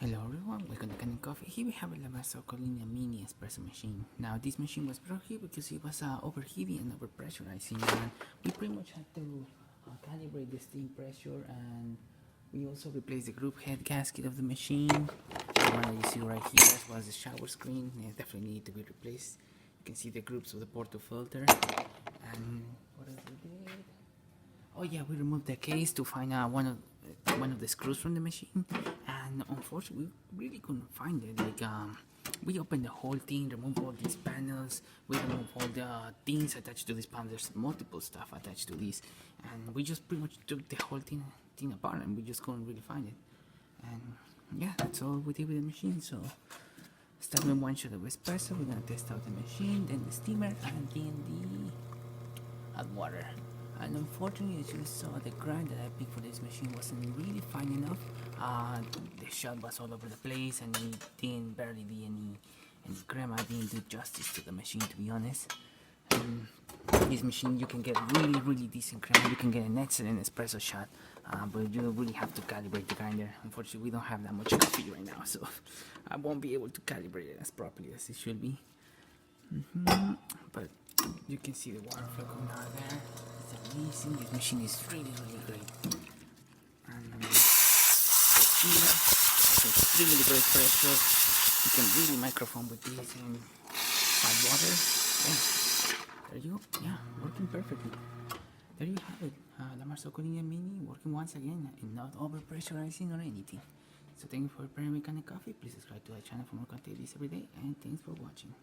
Hello everyone, welcome to Kanen Coffee. Here we have a marzoco linea mini espresso machine. Now this machine was brought here because it was overheating and overpressurizing, and we pretty much had to calibrate the steam pressure, and we also replaced the group head gasket of the machine. The one that you see right here, as well as the shower screen, it definitely needed to be replaced. You can see the groups of the porto filter. And what else we did? Oh yeah, we removed the case to find out one of the screws from the machine, and unfortunately we really couldn't find it. We opened the whole thing, removed all these panels, we removed all the things attached to this panel. There's multiple stuff attached to this, and we just pretty much took the whole thing apart, and we just couldn't really find it. And yeah, that's all we did with the machine. So starting with one shot of espresso, we're gonna test out the machine, then the steamer, and then the hot water. And unfortunately, as you saw, the grind that I picked for this machine wasn't really fine enough. The shot was all over the place, and it didn't barely do any crema. Didn't do justice to the machine, to be honest. This machine, you can get really decent crema. You can get an excellent espresso shot, but you really have to calibrate the grinder. Unfortunately, we don't have that much coffee right now, so I won't be able to calibrate it as properly as it should be. But you can see the water flow coming out of there. It's amazing. This machine is really great. And it's extremely great pressure. You can really microphone with this and hot water. Yeah, there you go. Yeah, working perfectly. There you have it. The marzoco linea mini working once again and not over pressurizing or anything. So thank you for preparing me Kanen Coffee. Please subscribe to our channel for more content every day, and thanks for watching.